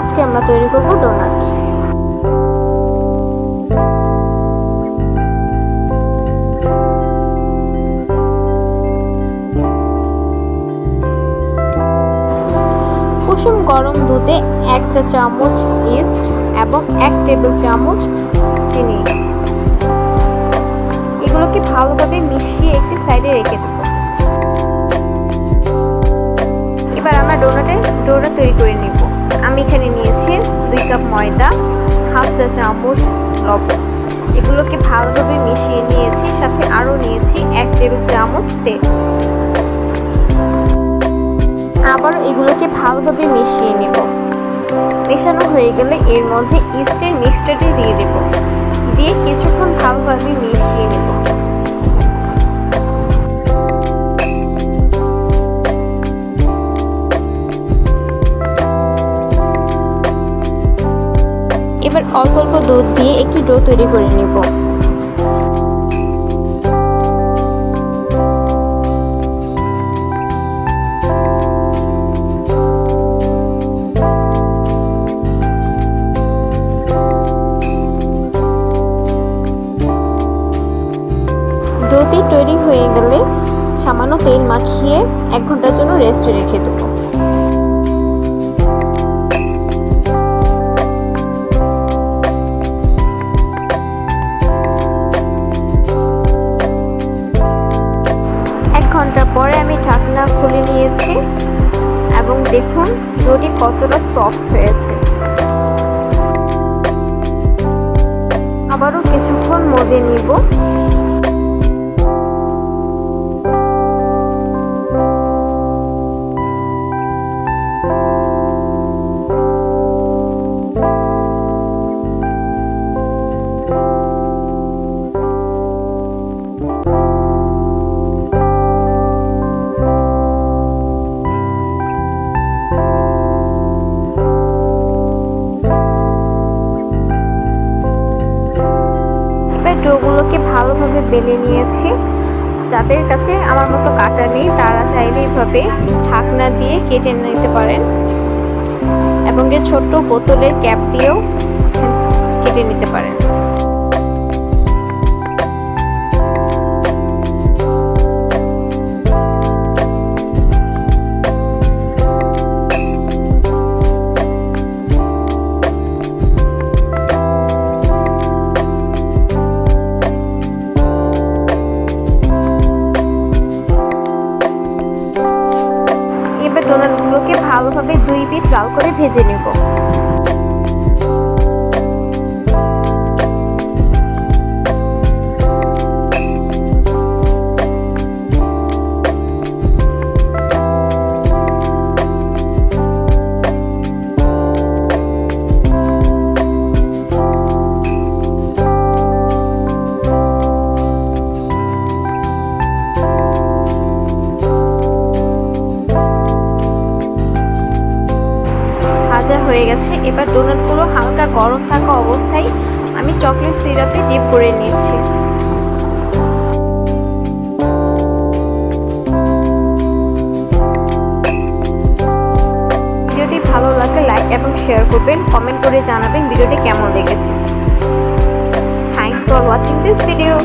আজকে আমরা তৈরি করব ডোনাট। কুসুম গরম দুধে 1 চা চামচ ইস্ট এবং 1 টেবিল চামচ চিনি, এগুলোকে ভালোভাবে মিশিয়ে একটি সাইডে রেখে দেব। এবার আমরা ডোটা তৈরি করে নিব। আমি এখানে নিয়েছি 2 কাপ ময়দা, 1/2 চা চামচ লবণ, এগুলোকে ভালোভাবে মিশিয়ে নিয়েছি। সাথে আরও নিয়েছি 1 টেবিল চামচ তেল। আবার এগুলোকে ভালোভাবে মিশিয়ে নেব। মেশানো হয়ে গেলে এর মধ্যে ইস্টের মিক্সচারটি দিয়ে দেব, দিয়ে কিছুক্ষণ ভালোভাবে মিশিয়ে নেব। এবার অল্প অল্প দুধ দিয়ে একটি ডো তৈরি করে নেব। ডোটি তৈরি হয়ে গেলে সামান্য তেল মাখিয়ে 1 ঘন্টার জন্য রেস্টে রেখে দেব। ঘন্টা পরে আমি ঢাকনা খুলে নিয়েছি এবং দেখুন ডোটি কতটা সফট হয়েছে। আবারও কিছুক্ষণ মধ্যে নিব। ডোগুলোকে ভালোভাবে বেলে নিয়েছি। যাদের কাছে আমার মতো কাটা নেই তারা চাইলে এইভাবে ঢাকনা দিয়ে কেটে নিতে পারেন এবং যে ছোট্ট বোতলের ক্যাপ দিয়েও কেটে নিতে পারেন। ডোনাটগুলোকে ভালোভাবে 2 পিঠ লাল করে ভেজে নেব। হয়ে গেছে। এবার ডোনাটগুলো হালকা গরম থাকা অবস্থায় আমি চকলেট সিরাপে ডিপ করে নিয়েছি। ভিডিওটি ভালো লাগলে লাইক এবং শেয়ার করবেন, কমেন্ট করে জানাবেন ভিডিওটি কেমন লেগেছে। Thanks for watching this video.